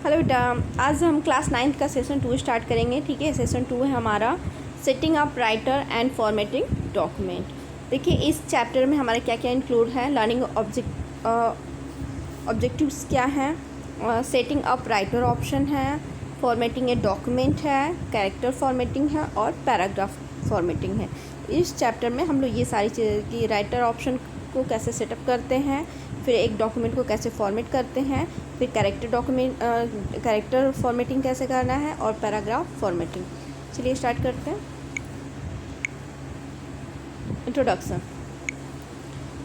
Hello बेटा, आज हम क्लास 9th का सेशन 2 स्टार्ट करेंगे। ठीक है, सेशन 2 है हमारा setting up writer and formatting document. देखिए, इस चैप्टर में हमारा क्या क्या इंक्लूड है। लर्निंग ऑब्जेक्टिव्स क्या हैं, सेटिंग अप राइटर ऑप्शन है, फॉर्मेटिंग ए डॉक्यूमेंट है, कैरेक्टर फॉर्मेटिंग है और पैराग्राफ फॉर्मेटिंग है। इस चैप्टर में हम लोग ये सारी चीज़ें कि राइटर ऑप्शन को कैसे सेटअप करते हैं, फिर एक डॉक्यूमेंट को कैसे फॉर्मेट करते हैं, फिर कैरेक्टर फॉर्मेटिंग कैसे करना है और पैराग्राफ फॉर्मेटिंग। चलिए स्टार्ट करते हैं। Introduction.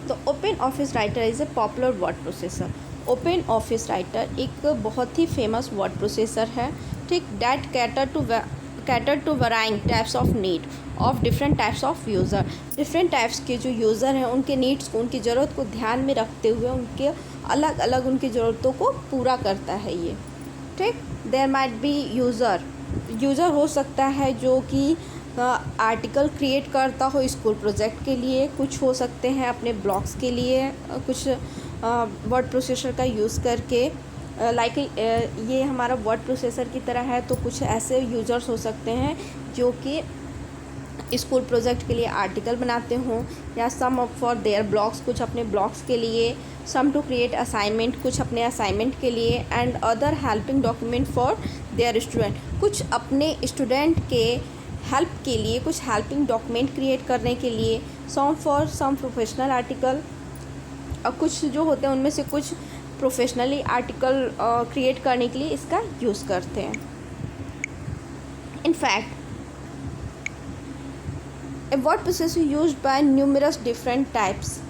The open office writer is a popular word processor. Open office writer एक बहुत ही फेमस वर्ड प्रोसेसर है। ठीक, that cater to varying types of need of different types of user. Different types के जो user हैं उनके needs को, उनकी ज़रूरत को ध्यान में रखते हुए उनके अलग अलग उनकी ज़रूरतों को पूरा करता है ये। ठीक, देयर माइट बी यूज़र हो सकता है जो कि आर्टिकल क्रिएट करता हो स्कूल प्रोजेक्ट के लिए, कुछ हो सकते हैं अपने ब्लॉग्स के लिए, कुछ वर्ड प्रोसेसर का यूज़ करके ये हमारा वर्ड प्रोसेसर की तरह है। तो कुछ ऐसे यूज़र्स हो सकते हैं जो कि स्कूल प्रोजेक्ट के लिए आर्टिकल बनाते हों, या सम फॉर देयर ब्लॉग्स, कुछ अपने ब्लॉग्स के लिए, सम टू क्रिएट असाइनमेंट, कुछ अपने असाइनमेंट के लिए, and other helping document for their student, कुछ अपने स्टूडेंट के हेल्प के लिए, कुछ हेल्पिंग डॉक्यूमेंट क्रिएट करने के लिए, सम फॉर सम प्रोफेशनल आर्टिकल, और कुछ जो होते हैं उनमें से कुछ प्रोफेशनली आर्टिकल क्रिएट करने के लिए इसका यूज़ करते हैं। In fact a word processor used by numerous different types.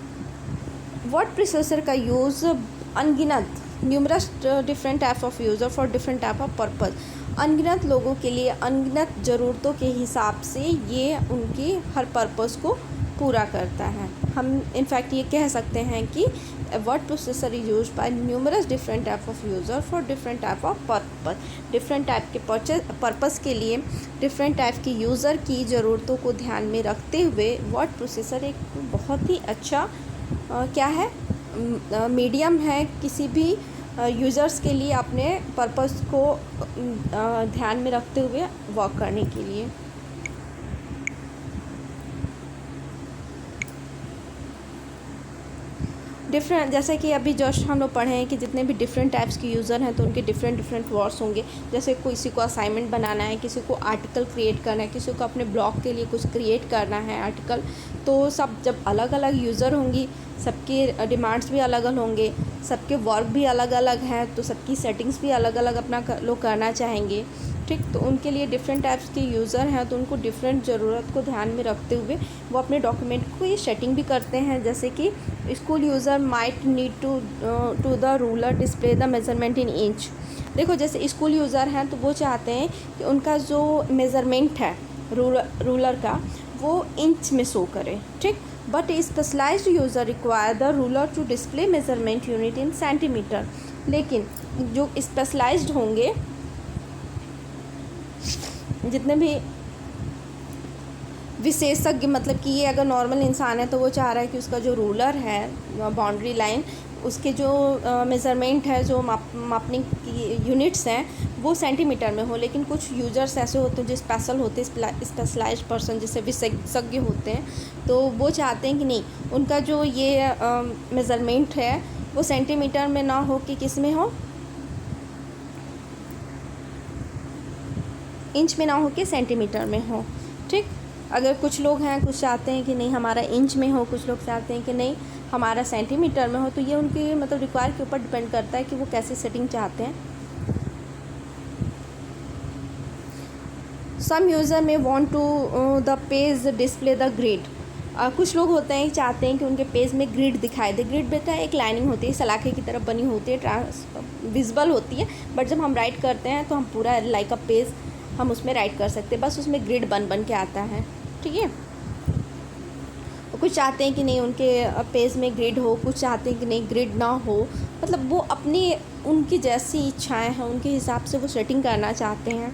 Word processor का यूज़ अनगिनत numerous different type of user for different type of purpose, अनगिनत लोगों के लिए अनगिनत ज़रूरतों के हिसाब से ये उनकी हर पर्पज़ को पूरा करता है। हम इनफैक्ट ये कह सकते हैं कि word processor is used by numerous different type of user for different type of purpose. Different type के पर्पज़ के लिए डिफरेंट टाइप के यूज़र की ज़रूरतों को ध्यान में रखते हुए वर्ड प्रोसेसर एक बहुत ही अच्छा क्या है, मीडियम है किसी भी यूज़र्स के लिए अपने पर्पज़ को ध्यान में रखते हुए वर्क करने के लिए। डिफरेंट, जैसे कि अभी जस्ट हम लोग पढ़े हैं कि जितने भी डिफरेंट टाइप्स के यूज़र हैं तो उनके डिफरेंट वर्ड्स होंगे। जैसे किसी को असाइनमेंट बनाना है, किसी को आर्टिकल क्रिएट करना है, किसी को अपने ब्लॉग के लिए कुछ क्रिएट करना है आर्टिकल, तो सब जब अलग अलग यूज़र होंगी, सबके डिमांड्स भी अलग अलग होंगे, सबके वर्क भी अलग अलग हैं, तो सबकी सेटिंग्स भी अलग अलग अपना लोग करना चाहेंगे। ठीक, तो उनके लिए डिफरेंट टाइप्स के यूज़र हैं तो उनको डिफरेंट ज़रूरत को ध्यान में रखते हुए वो अपने डॉक्यूमेंट को ये सेटिंग भी करते हैं। जैसे कि school user might need to the ruler display the measurement in inch. देखो, जैसे स्कूल यूज़र हैं तो वो चाहते हैं कि उनका जो मेज़रमेंट है रूलर का वो इंच में शो करे। ठीक, but specialised user require the ruler to display measurement unit in centimetre. लेकिन जो स्पेशलाइज्ड होंगे, जितने भी विशेषज्ञ, मतलब कि ये अगर नॉर्मल इंसान है तो वो चाह रहा है कि उसका जो रूलर है, बाउंड्री लाइन, उसके जो मेज़रमेंट है, जो मापने की यूनिट्स हैं वो सेंटीमीटर में हो। लेकिन कुछ यूज़र्स ऐसे होते हैं जो स्पेशल होते हैं, स्पेशलाइज्ड पर्सन जैसे विशेषज्ञ होते हैं, तो वो चाहते हैं कि नहीं, उनका जो ये मेज़रमेंट है वो सेंटीमीटर में ना हो कि किस में हो, इंच में ना हो कि सेंटीमीटर में हो। ठीक, अगर कुछ लोग हैं, कुछ चाहते हैं कि नहीं हमारा इंच में हो, कुछ लोग चाहते हैं कि नहीं हमारा सेंटीमीटर में हो, तो ये उनके मतलब रिक्वायर के ऊपर डिपेंड करता है कि वो कैसे सेटिंग चाहते हैं। Some user may want to the page display the grid. कुछ लोग होते हैं चाहते हैं कि उनके पेज में ग्रिड दिखाई दे। ग्रिड बेटा एक लाइनिंग होती है, सलाखे की तरफ बनी होती है, विजिबल होती है, बट जब हम राइट करते हैं तो हम पूरा लाइक अ पेज हम उसमें राइट कर सकते हैं, बस उसमें ग्रिड बन के आता है। ठीक है, कुछ चाहते हैं कि नहीं उनके पेज में ग्रिड हो, कुछ चाहते हैं कि नहीं ग्रिड ना हो। मतलब वो अपनी उनकी जैसी इच्छाएं हैं उनके हिसाब से वो सेटिंग करना चाहते हैं।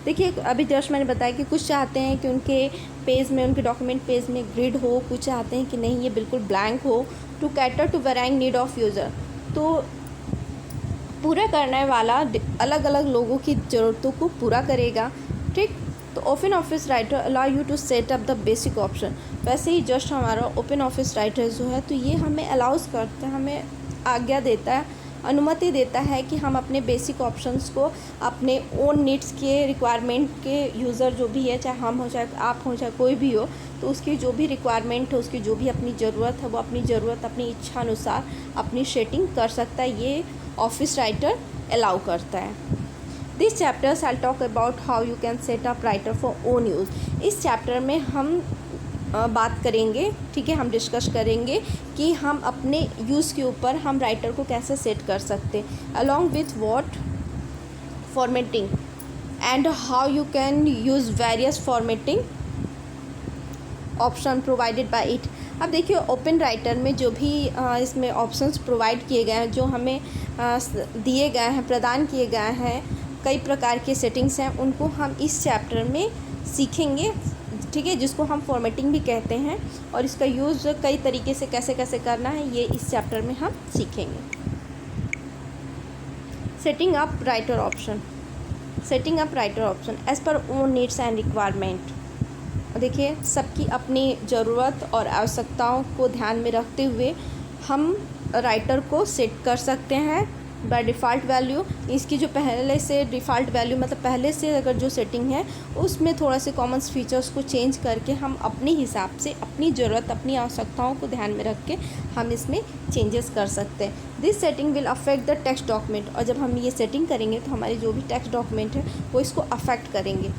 देखिए अभी जस्ट मैंने बताया कि कुछ चाहते हैं कि उनके पेज में, उनके डॉक्यूमेंट पेज में ग्रिड हो, कुछ चाहते हैं कि नहीं ये बिल्कुल ब्लैंक हो। To cater to varying need of user, तो पूरा करने वाला अलग अलग लोगों की ज़रूरतों को पूरा करेगा, ठीक। तो open office writer allow you to set up the basic option. वैसे ही जस्ट हमारा ओपन ऑफिस राइटर जो है तो ये हमें अलाउस करता है, हमें आज्ञा देता है, अनुमति देता है कि हम अपने बेसिक ऑप्शंस को अपने ओन नीड्स के रिक्वायरमेंट के यूज़र जो भी है, चाहे हम हो चाहे आप हो चाहे कोई भी हो, तो उसकी जो भी रिक्वायरमेंट है, उसकी जो भी अपनी ज़रूरत है, वो अपनी ज़रूरत अपनी इच्छा अनुसार अपनी सेटिंग कर सकता है। ये ऑफिस राइटर अलाउ करता है। This chapters I talk about how you can set up writer for own use. इस चैप्टर में हम बात करेंगे, ठीक है, हम डिस्कस करेंगे कि हम अपने यूज़ के ऊपर हम राइटर को कैसे सेट कर सकते हैं, along with what formatting and how you can use various formatting option provided by it. अब देखिए ओपन राइटर में जो भी इसमें ऑप्शंस प्रोवाइड किए गए हैं, जो हमें दिए गए हैं, प्रदान किए गए हैं, कई प्रकार के सेटिंग्स हैं, उनको हम इस चैप्टर में सीखेंगे, ठीक है, जिसको हम फॉर्मेटिंग भी कहते हैं। और इसका यूज़ कई तरीके से कैसे कैसे करना है ये इस चैप्टर में हम सीखेंगे। Setting up writer option. Setting up writer option as per own needs and requirement. देखिए सबकी अपनी ज़रूरत और आवश्यकताओं को ध्यान में रखते हुए हम राइटर को सेट कर सकते हैं बाय डिफ़ॉल्ट वैल्यू। इसकी जो पहले से डिफ़ॉल्ट वैल्यू मतलब पहले से अगर जो सेटिंग है उसमें थोड़ा से कॉमन फीचर्स को चेंज करके हम अपने हिसाब से अपनी ज़रूरत अपनी आवश्यकताओं को ध्यान में रख के हम इसमें चेंजेस कर सकते हैं। This setting will affect the text document. और जब हम ये सेटिंग करेंगे तो हमारे जो भी टेक्स्ट डॉक्यूमेंट है वो इसको अफेक्ट करेंगे,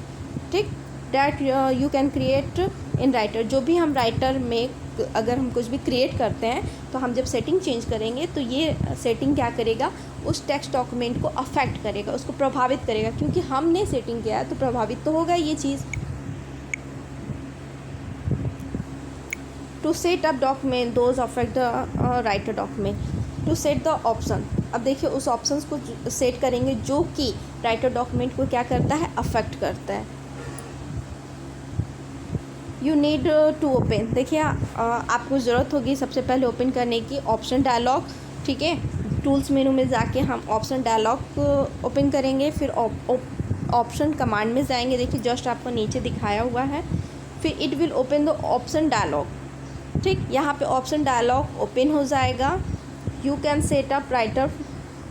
ठीक। That you can create in writer. जो भी हम राइटर में अगर हम कुछ भी क्रिएट करते हैं तो हम जब सेटिंग चेंज करेंगे तो ये सेटिंग क्या करेगा, उस टेक्स्ट डॉक्यूमेंट को अफेक्ट करेगा, उसको प्रभावित करेगा, क्योंकि हमने सेटिंग किया है तो प्रभावित तो होगा ये चीज़। To set up document those affect the writer document. To set the option. अब देखिए उस ऑप्शंस को सेट करेंगे जो कि राइटर डॉक्यूमेंट को क्या करता है, अफेक्ट करता है। You need to open. देखिए आपको ज़रूरत होगी सबसे पहले ओपन करने की ऑप्शन डायलॉग, ठीक है। टूल्स मेनू में जाके हम ऑप्शन डायलॉग ओपन करेंगे, फिर ऑप्शन कमांड में जाएंगे। देखिए जस्ट आपको नीचे दिखाया हुआ है। फिर it will open the option dialog, ठीक। यहाँ पे ऑप्शन डायलॉग ओपन हो जाएगा। You can set up writer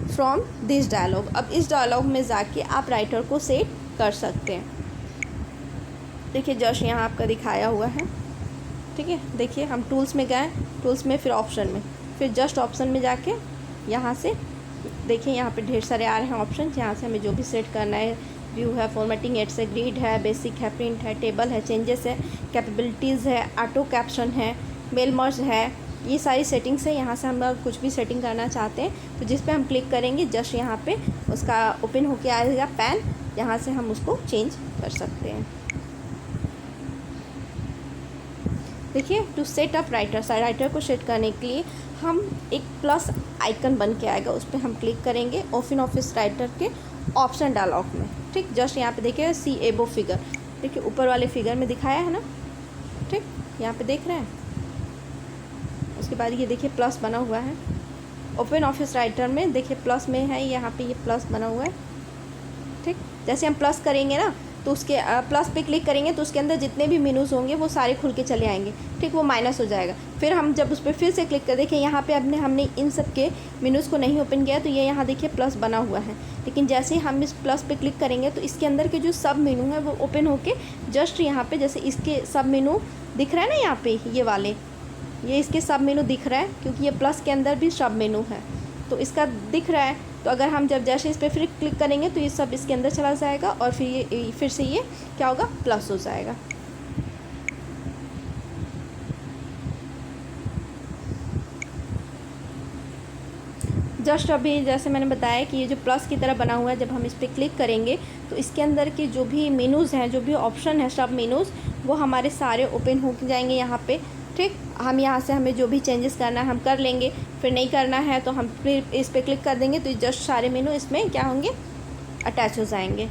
from this dialog. अब इस डायलॉग में जाके आप राइटर को सेट कर सकते हैं। देखिए जस्ट यहाँ आपका दिखाया हुआ है, ठीक है। देखिए हम टूल्स में गए, टूल्स में फिर ऑप्शन में, फिर जस्ट ऑप्शन में जाके यहाँ से देखिए यहाँ पे ढेर सारे आ रहे हैं ऑप्शन, यहाँ से हमें जो भी सेट करना है, व्यू है, फॉर्मेटिंग एड्स है, ग्रिड है, बेसिक है, प्रिंट है, टेबल है, चेंजेस है, कैपेबिलिटीज़ है, ऑटो कैप्शन है, मेल मर्ज है, ये सारी सेटिंग्स है। यहाँ से हम कुछ भी सेटिंग करना चाहते हैं तो जिस पे हम क्लिक करेंगे जस्ट यहाँ पे उसका ओपन होके आएगा पैन, यहाँ से हम उसको चेंज कर सकते हैं। देखिए टू सेट अप राइटर को सेट करने के लिए हम एक प्लस आइकन बन के आएगा, उस पर हम क्लिक करेंगे ओपन ऑफिस राइटर के ऑप्शन डायलॉग में, ठीक। जस्ट यहाँ पे देखिए सी एबो फिगर, देखिए ऊपर वाले फिगर में दिखाया है ना, ठीक, यहाँ पे देख रहे हैं। उसके बाद ये देखिए प्लस बना हुआ है ओपन ऑफिस राइटर में, देखिए प्लस में है, यहाँ पे ये प्लस बना हुआ है, ठीक। जैसे हम प्लस करेंगे ना तो उसके प्लस पे क्लिक करेंगे तो उसके अंदर जितने भी मेनूज होंगे वो सारे खुल के चले आएंगे, ठीक, वो माइनस हो जाएगा। फिर हम जब उस पर फिर से क्लिक कर देखिए यहाँ पे हमने इन सब के मेनूज़ को नहीं ओपन किया तो ये यहाँ देखिए प्लस बना हुआ है, लेकिन जैसे ही हम इस प्लस पे क्लिक करेंगे तो इसके अंदर के जो सब मेनू है वो ओपन होके जस्ट यहाँ पे जैसे इसके सब मेनू दिख रहा है ना, यहाँ पे ये वाले ये इसके सब मेनू दिख रहा है क्योंकि ये प्लस के अंदर भी सब मेनू है तो इसका दिख रहा है। तो अगर हम जब जैसे इस पर फिर क्लिक करेंगे तो ये सब इसके अंदर चला जाएगा और फिर से ये क्या होगा, प्लस हो जाएगा। जस्ट अभी जैसे मैंने बताया कि ये जो प्लस की तरह बना हुआ है, जब हम इस पर क्लिक करेंगे तो इसके अंदर के जो भी मेनूज़ हैं, जो भी ऑप्शन है सब मेनूज़, वो हमारे सारे ओपन हो जाएंगे यहाँ पे, ठीक। हम यहाँ से हमें जो भी चेंजेस करना है हम कर लेंगे, फिर नहीं करना है तो हम फिर इस पर क्लिक कर देंगे तो जस्ट सारे मेनू इसमें क्या होंगे, अटैच हो जाएंगे।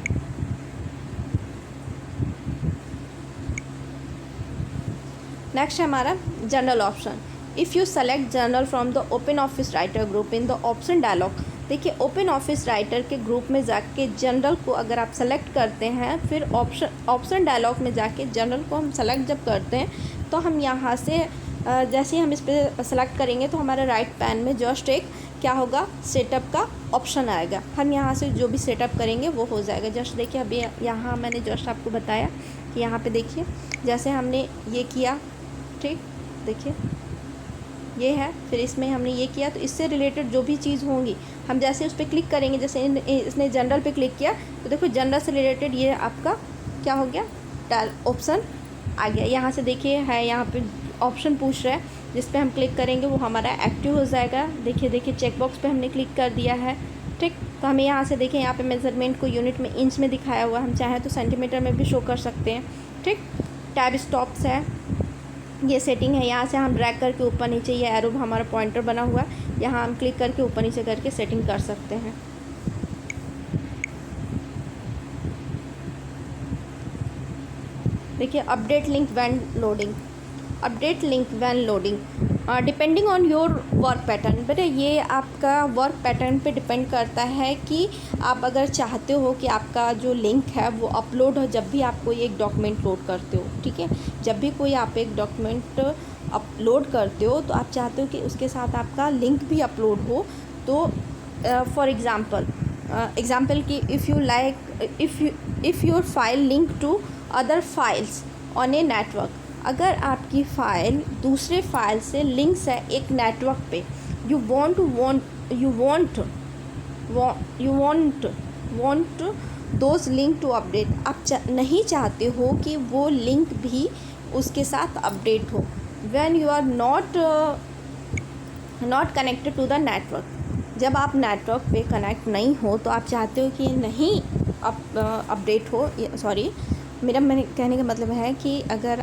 नेक्स्ट है हमारा general option. If you select general from the open office writer group in the option dialog, देखिए ओपन ऑफिस राइटर के ग्रुप में जाके जनरल को अगर आप सेलेक्ट करते हैं, फिर ऑप्शन डायलॉग में जाके जनरल को हम सेलेक्ट जब करते हैं तो हम यहाँ से जैसे ही हम इस पर सेलेक्ट करेंगे तो हमारे राइट पैन में जस्ट एक क्या होगा, सेटअप का ऑप्शन आएगा। हम यहाँ से जो भी सेटअप करेंगे वो हो जाएगा। जस्ट देखिए अभी यहाँ मैंने जस्ट आपको बताया कि यहाँ पे देखिए जैसे हमने ये किया, ठीक, देखिए ये है, फिर इसमें हमने ये किया तो इससे रिलेटेड जो भी चीज़ होंगी हम जैसे उस पर क्लिक करेंगे, जैसे इसने जनरल पे क्लिक किया तो देखो जनरल से रिलेटेड ये आपका क्या हो गया, ऑप्शन आ गया। यहाँ से देखिए है, यहाँ पे ऑप्शन पूछ रहा है, जिस पे हम क्लिक करेंगे वो हमारा एक्टिव हो जाएगा। देखिए चेकबॉक्स पे हमने क्लिक कर दिया है, ठीक। तो हमें यहाँ से देखिए यहाँ पे मेजरमेंट को यूनिट में इंच में दिखाया हुआ, हम चाहें तो सेंटीमीटर में भी शो कर सकते हैं, ठीक। टैब स्टॉप्स है, ये सेटिंग है, यहाँ से हम ड्रैग करके ऊपर नीचे, ये एरो हमारा पॉइंटर बना हुआ है, यहाँ हम क्लिक करके ऊपर नीचे करके सेटिंग कर सकते हैं। देखिए update link when loading, update link when loading depending on your work pattern. बेटा ये आपका वर्क पैटर्न पे डिपेंड करता है कि आप अगर चाहते हो कि आपका जो लिंक है वो अपलोड हो जब भी आप कोई एक डॉक्यूमेंट लोड करते हो, ठीक है। जब भी कोई आप एक डॉक्यूमेंट अपलोड करते हो तो आप चाहते हो कि उसके साथ आपका लिंक भी अपलोड हो। तो फॉर एग्ज़ाम्पल कि if your file link to other files on a network, अगर आपकी फ़ाइल दूसरे फाइल से लिंक्स है एक नेटवर्क पे, you want those link to update, आप नहीं चाहते हो कि वो लिंक भी उसके साथ अपडेट हो। When you are not connected to the network, जब आप नेटवर्क पे कनेक्ट नहीं हो तो आप चाहते हो कि नहीं अपडेट हो, सॉरी मैंने कहने का मतलब है कि अगर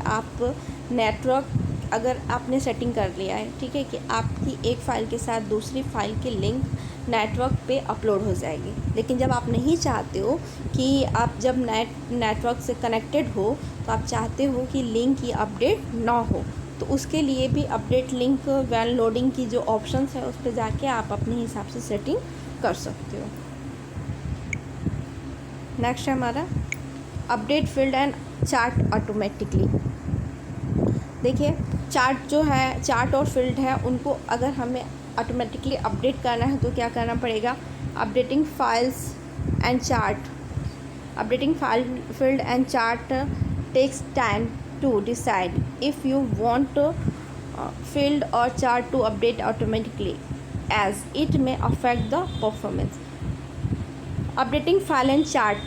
आपने सेटिंग कर लिया है, ठीक है, कि आपकी एक फ़ाइल के साथ दूसरी फ़ाइल की लिंक नेटवर्क पे अपलोड हो जाएगी, लेकिन जब आप नहीं चाहते हो कि आप जब नेटवर्क से कनेक्टेड हो तो आप चाहते हो कि लिंक की अपडेट ना हो, तो उसके लिए भी अपडेट लिंक व्हेन लोडिंग की जो ऑप्शंस है उस पर जाके आप अपने हिसाब से सेटिंग कर सकते हो। नेक्स्ट है हमारा update field and chart automatically. देखिए चार्ट जो है, चार्ट और फील्ड है, उनको अगर हमें ऑटोमेटिकली अपडेट करना है तो क्या करना पड़ेगा, updating files and chart, updating file field and chart takes time to decide if you want field और chart to update automatically as it may affect the performance. Updating file and chart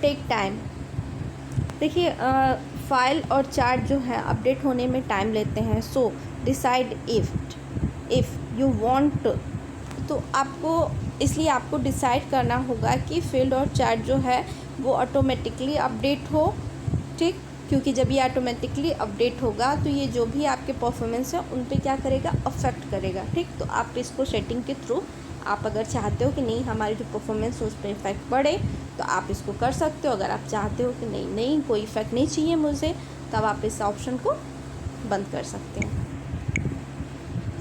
take time, देखिए file और chart जो है update होने में time लेते हैं। So decide if you want, तो आपको इसलिए आपको डिसाइड करना होगा कि फील्ड और चार्ट जो है वो ऑटोमेटिकली अपडेट हो, ठीक, क्योंकि जब ये ऑटोमेटिकली अपडेट होगा तो ये जो भी आपके परफॉर्मेंस है उन पे क्या करेगा, अफेक्ट करेगा, ठीक। तो आप इसको सेटिंग के थ्रू आप अगर चाहते हो कि नहीं हमारी जो परफॉर्मेंस है उस पर इफ़ेक्ट पड़े तो आप इसको कर सकते हो। अगर आप चाहते हो कि नहीं कोई इफ़ेक्ट नहीं चाहिए मुझे, तब आप इस ऑप्शन को बंद कर सकते हैं।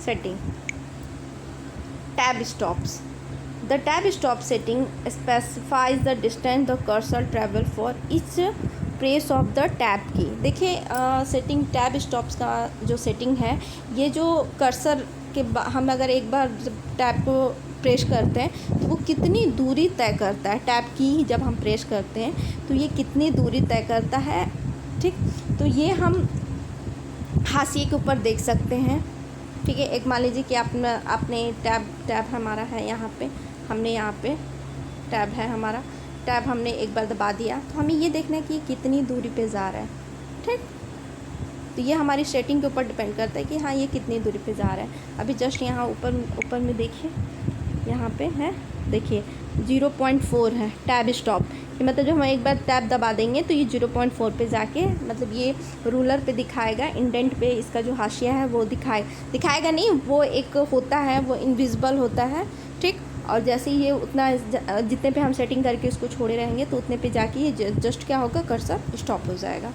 Setting tab stops, the tab stop setting specifies the distance the cursor travel for each press of the tab की। देखिए सेटिंग टैब स्टॉप्स का जो सेटिंग है, ये जो कर्सर के हम अगर एक बार जब टैब को प्रेस करते हैं तो वो कितनी दूरी तय करता है, टैब की जब हम प्रेस करते हैं तो ये कितनी दूरी तय करता है, ठीक। तो ये हम हाशिए के ऊपर देख सकते हैं, ठीक है। एक मान लीजिए कि आपने टैब हमारा है यहाँ पे, हमने यहाँ पे टैब है हमारा, टैब हमने एक बार दबा दिया तो हमें ये देखना है कि कितनी दूरी पे जा रहा है, ठीक। तो ये हमारी सेटिंग के ऊपर डिपेंड करता है कि हाँ ये कितनी दूरी पे जा रहा है। अभी जस्ट यहाँ ऊपर में देखिए, यहाँ पे है, देखिए 0.4 है टैब स्टॉप, ये मतलब जो हम एक बार टैब दबा देंगे तो ये 0.4 पे जाके मतलब ये रूलर पे दिखाएगा, इंडेंट पे इसका जो हाशिया है वो दिखाएगा नहीं, वो एक होता है, वो इनविजिबल होता है, ठीक। और जैसे ये उतना जितने पे हम सेटिंग करके उसको छोड़े रहेंगे तो उतने पे जाके ये जस्ट क्या होगा, कर्सर स्टॉप हो जाएगा।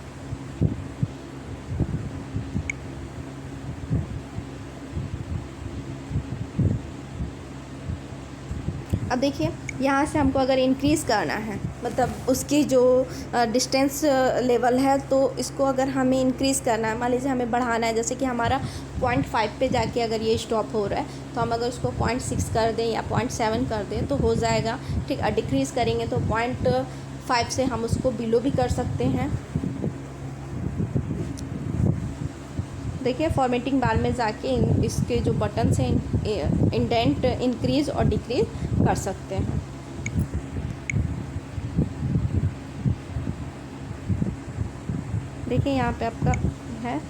अब देखिए यहाँ से हमको अगर इंक्रीज़ करना है, मतलब उसकी जो डिस्टेंस लेवल है, तो इसको अगर हमें इंक्रीज़ करना है, मान लीजिए हमें बढ़ाना है, जैसे कि हमारा 0.5 पे जाके अगर ये स्टॉप हो रहा है, तो हम अगर उसको 0.6 कर दें या 0.7 कर दें तो हो जाएगा, ठीक। और डिक्रीज़ करेंगे तो 0.5 से हम उसको बिलो भी कर सकते हैं। देखिए फॉर्मेटिंग बार में जाके इसके जो बटन से इंडेंट इंक्रीज़ और डिक्रीज़ कर सकते हैं। देखिए यहाँ पे आपका है,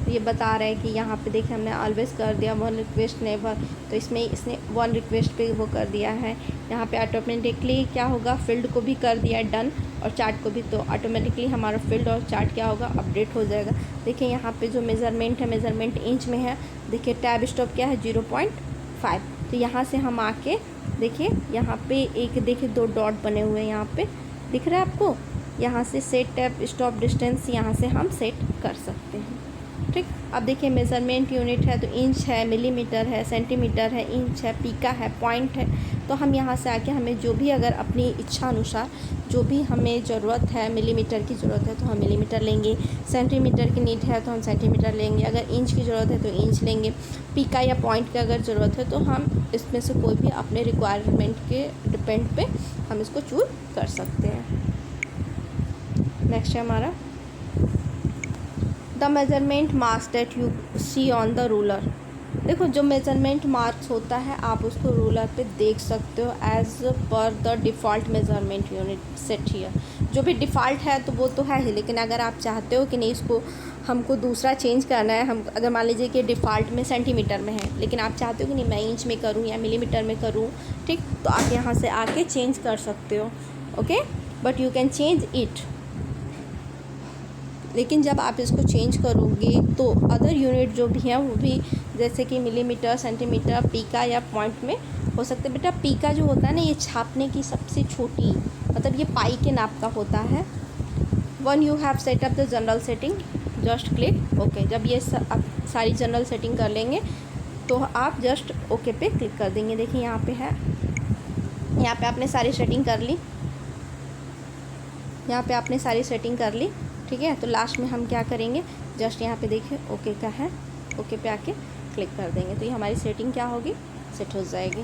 ये बता रहा है कि यहाँ पे देखिए हमने ऑलवेज कर दिया, 1 रिक्वेस्ट नेवर, तो इसमें इसने 1 रिक्वेस्ट पे वो कर दिया है। यहाँ पे ऑटोमेटिकली क्या होगा, फील्ड को भी कर दिया है डन, और चार्ट को भी, तो ऑटोमेटिकली हमारा फील्ड और चार्ट क्या होगा, अपडेट हो जाएगा। देखिए यहाँ पे जो मेज़रमेंट है, मेज़रमेंट इंच में है। देखिए टैब स्टॉप क्या है, 0.5। तो यहाँ से हम आके देखिए यहाँ पे एक देखिए 2 डॉट बने हुए हैं, यहाँ पे दिख रहा है आपको। यहाँ से सेट टैब स्टॉप डिस्टेंस यहाँ से हम सेट कर सकते हैं, ठीक। अब देखिए मेज़रमेंट यूनिट है, तो इंच है, मिलीमीटर है, सेंटीमीटर है, इंच है, पीका है, पॉइंट है। तो हम यहाँ से आके हमें जो भी अगर अपनी इच्छा अनुसार जो भी हमें ज़रूरत है, मिलीमीटर की ज़रूरत है तो हम मिलीमीटर लेंगे, सेंटीमीटर की नीड है तो हम सेंटीमीटर लेंगे, अगर इंच की ज़रूरत है तो इंच लेंगे, पीका या पॉइंट की अगर ज़रूरत है तो हम इसमें से कोई भी अपने रिक्वायरमेंट के डिपेंड पे हम इसको चूज़ कर सकते हैं। नेक्स्ट है हमारा the measurement marks that you see on the ruler. देखो जो मेज़रमेंट मार्क्स होता है आप उसको रूलर पे देख सकते हो as per the default measurement unit set here. जो भी डिफ़ॉल्ट है तो वो तो है ही, लेकिन अगर आप चाहते हो कि नहीं इसको हमको दूसरा चेंज करना है, हम अगर मान लीजिए कि डिफ़ॉल्ट में सेंटीमीटर में है, लेकिन आप चाहते हो कि नहीं मैं इंच में करूँ या मिलीमीटर में करूँ, ठीक, तो आप यहाँ से आके चेंज कर सकते हो, okay, but you can change it. लेकिन जब आप इसको चेंज करोगे तो अदर यूनिट जो भी हैं वो भी, जैसे कि मिलीमीटर, सेंटीमीटर, पीका या पॉइंट में हो सकते हैं। बेटा पीका जो होता है ना, ये छापने की सबसे छोटी, मतलब ये पाई के नाप का होता है। One you have set up the general setting just click okay. जब ये आप सारी जनरल सेटिंग कर लेंगे तो आप जस्ट ओके पे क्लिक कर देंगे। देखिए यहाँ पे है, यहाँ पे आपने सारी सेटिंग कर ली, यहाँ पे आपने सारी सेटिंग कर ली, ठीक है। तो लास्ट में हम क्या करेंगे, जस्ट यहाँ पे देखिए ओके का है, ओके पे आके क्लिक कर देंगे तो ये हमारी सेटिंग क्या होगी, सेट हो जाएगी।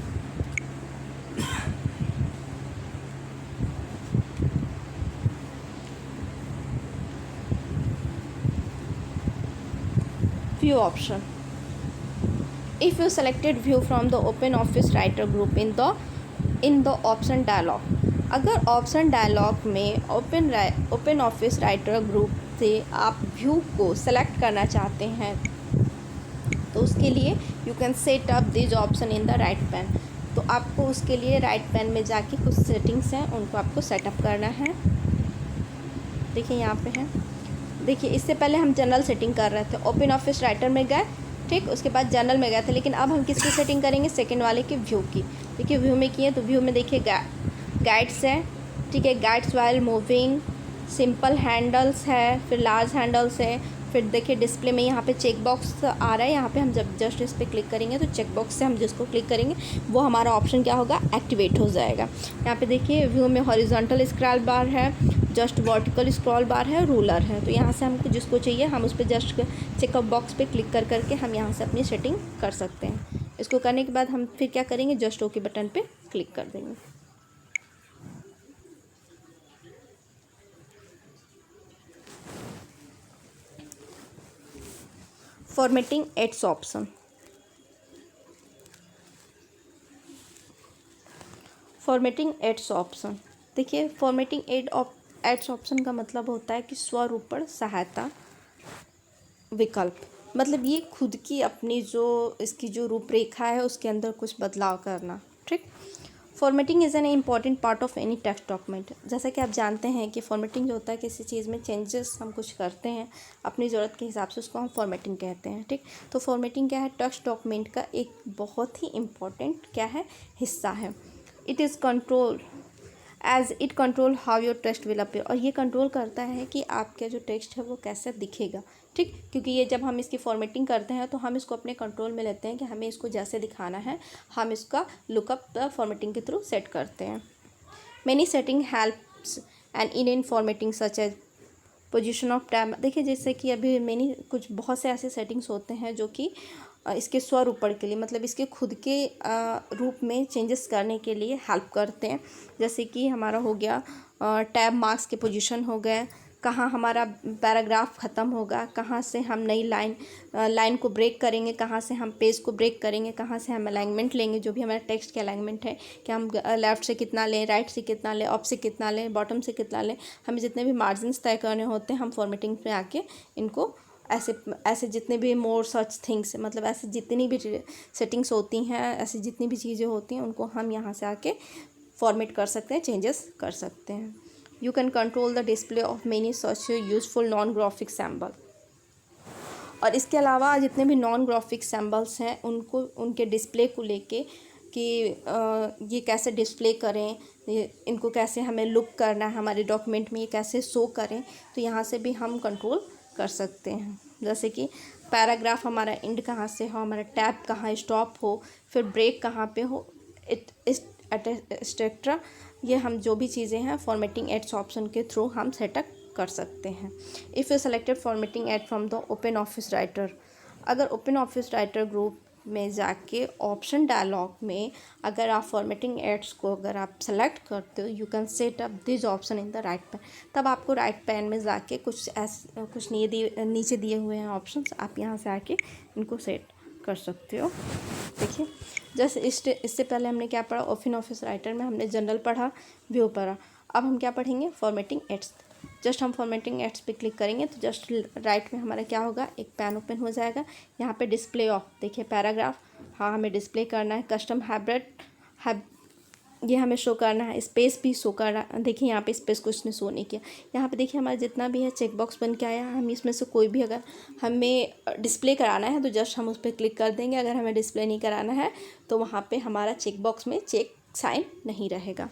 View option, if you selected view from the open office writer group in the option dialog, अगर ऑप्शन डायलॉग में ओपन ऑफिस राइटर ग्रुप से आप व्यू को सेलेक्ट करना चाहते हैं तो उसके लिए you can set up this option in the right pan. तो आपको उसके लिए राइट पैन में जाके कुछ सेटिंग्स हैं उनको आपको सेटअप करना है। देखिए यहाँ पे है, देखिए इससे पहले हम जनरल सेटिंग कर रहे थे, ओपन ऑफिस राइटर में गए, ठीक, उसके बाद जनरल में गए थे, लेकिन अब हम किसकी सेटिंग करेंगे, सेकंड वाले के व्यू की। देखिए व्यू में किए तो व्यू में देखिए गाइड्स है, ठीक है, guides while moving, simple handles है, फिर लार्ज हैंडल्स है, फिर देखिए डिस्प्ले में यहाँ पे चेक बॉक्स आ रहा है, यहाँ पे हम जब जस्ट इस पर क्लिक करेंगे तो चेक बॉक्स से हम जिसको क्लिक करेंगे वो हमारा ऑप्शन क्या होगा, एक्टिवेट हो जाएगा। यहाँ पे देखिए व्यू में हॉरिजॉन्टल स्क्रॉल बार है, जस्ट वर्टिकल स्क्रॉल बार है, रूलर है। तो यहाँ से हमको जिसको चाहिए हम उस पर जस्ट चेकअप बॉक्स पे क्लिक कर करके हम यहाँ से अपनी सेटिंग कर सकते हैं। इसको करने के बाद हम फिर क्या करेंगे, जस्ट ओके बटन पे क्लिक कर देंगे। Formatting aids option, formatting aids option, देखिए फॉर्मेटिंग एड्स ऑप्शन का मतलब होता है कि स्वरूपण सहायता विकल्प, मतलब ये खुद की अपनी जो इसकी जो रूपरेखा है उसके अंदर कुछ बदलाव करना, ठीक। Formatting is an important part of any text document. जैसा कि आप जानते हैं कि फॉर्मेटिंग जो होता है किसी चीज़ में चेंजेस हम कुछ करते हैं अपनी ज़रूरत के हिसाब से, उसको हम फॉर्मेटिंग कहते हैं, ठीक। तो फॉर्मेटिंग क्या है, टेक्स्ट डॉक्यूमेंट का एक बहुत ही इम्पॉर्टेंट क्या है, हिस्सा है। It is control as it control how your text will appear, और ये कंट्रोल करता है कि आपका जो टेक्स्ट है वो कैसे दिखेगा, ठीक, क्योंकि ये जब हम इसकी फॉर्मेटिंग करते हैं तो हम इसको अपने कंट्रोल में लेते हैं कि हमें इसको जैसे दिखाना है, हम इसका लुकअप द फॉर्मेटिंग के थ्रू सेट करते हैं। Many setting helps and in formatting such as position of tab. देखिए जैसे कि अभी मैंने कुछ बहुत से ऐसे सेटिंग्स होते हैं जो कि इसके स्वरूपण के लिए, मतलब इसके खुद के रूप में चेंजेस करने के लिए हेल्प करते हैं। जैसे कि हमारा हो गया टैब मार्क्स के पोजीशन हो गए, कहाँ हमारा पैराग्राफ ख़त्म होगा, कहाँ से हम नई लाइन को ब्रेक करेंगे, कहाँ से हम पेज को ब्रेक करेंगे, कहाँ से हम अलाइनमेंट लेंगे, जो भी हमारा टेक्स्ट के अलाइनमेंट है कि हम लेफ़्ट से कितना लें, राइट से कितना लें, अप से कितना लें, बॉटम से कितना लें, हमें जितने भी मार्जिन्स तय करने होते हैं हम फॉर्मेटिंग पे आके इनको ऐसे जितने भी मोर सच थिंग्स, मतलब ऐसे जितनी भी सेटिंग्स होती हैं, ऐसी जितनी भी चीज़ें होती हैं उनको हम यहाँ से आके फॉर्मेट कर सकते हैं, चेंजेस कर सकते हैं। You can control the display of many such useful non-graphic symbol। और इसके अलावा जितने भी नॉन ग्राफिक सिंबल्स हैं उनको, उनके डिस्प्ले को लेके कि ये कैसे डिस्प्ले करें, इनको कैसे हमें लुक करना है हमारे डॉक्यूमेंट में, ये कैसे शो करें, तो यहाँ से भी हम कंट्रोल कर सकते हैं। जैसे कि पैराग्राफ हमारा एंड कहाँ से हो, हमारा टैब कहाँ स्टॉप हो, फिर ब्रेक कहाँ पे हो, एक्सेट्रा, ये हम जो भी चीज़ें हैं फॉर्मेटिंग एड्स ऑप्शन के थ्रू हम सेटअप कर सकते हैं। If you selected formatting aid from the open office writer, अगर ओपन ऑफिस राइटर ग्रुप में जाके ऑप्शन डायलॉग में अगर आप फॉर्मेटिंग एड्स को अगर आप सेलेक्ट करते हो, you can set up this option in the right pan. तब आपको राइट पैन में जाके कुछ नीचे दिए हुए हैं ऑप्शंस, आप यहाँ से आके इनको सेट कर सकते हो। देखिए जैसे इससे पहले हमने क्या पढ़ा, ओपन ऑफिस राइटर में हमने जनरल पढ़ा, व्यू पढ़ा, अब हम क्या पढ़ेंगे, फॉर्मेटिंग एड्स। जस्ट हम फॉर्मेटिंग एड्स पे क्लिक करेंगे तो जस्ट राइट में हमारा क्या होगा, एक पैन ओपन हो जाएगा। यहाँ पे डिस्प्ले ऑफ, देखिए पैराग्राफ, हाँ हमें डिस्प्ले करना है, कस्टम हाइब्रिड ये हमें शो करना है, स्पेस भी शो करना, देखिए यहाँ पे स्पेस कुछ ने शो नहीं किया। यहाँ पे देखिए हमारा जितना भी है चेक बॉक्स बन के आया, हम इसमें से कोई भी अगर हमें डिस्प्ले कराना है तो जस्ट हम उस पर क्लिक कर देंगे। अगर हमें डिस्प्ले नहीं कराना है तो वहाँ पे हमारा चेक बॉक्स में चेक साइन नहीं रहेगा।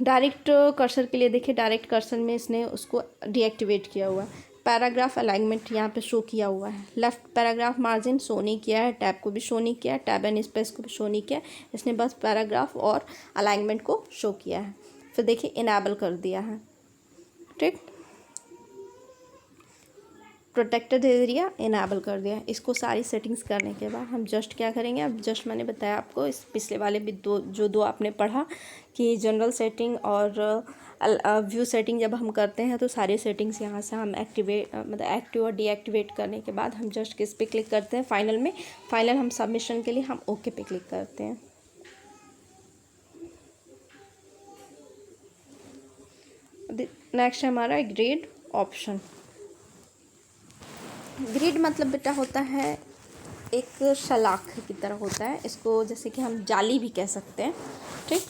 डायरेक्ट कर्सर के लिए देखिए, डायरेक्ट कर्सर में इसने उसको डीएक्टिवेट किया हुआ है। पैराग्राफ अलाइनमेंट यहाँ पे शो किया हुआ है, लेफ्ट पैराग्राफ मार्जिन शो नहीं किया है, टैब को भी शो नहीं किया है, टैब एंड स्पेस को भी शो नहीं किया है, इसने बस पैराग्राफ और अलाइनमेंट को शो किया है। फिर देखिए इनेबल कर दिया है, ठीक, प्रोटेक्टेड एरिया इनेबल कर दिया। इसको सारी सेटिंग्स करने के बाद हम जस्ट क्या करेंगे, अब जस्ट मैंने बताया आपको इस पिछले वाले भी दो आपने पढ़ा कि जनरल सेटिंग और व्यू सेटिंग जब हम करते हैं तो सारी सेटिंग्स यहाँ से हम एक्टिव और डीएक्टिवेट करने के बाद हम जस्ट किस पे क्लिक करते हैं, फाइनल में, फाइनल हम सबमिशन के लिए हम ओके पे क्लिक करते हैं। नेक्स्ट है हमारा ग्रिड ऑप्शन। ग्रिड मतलब बेटा होता है एक सलाख की तरह होता है, इसको जैसे कि हम जाली भी कह सकते हैं, ठीक।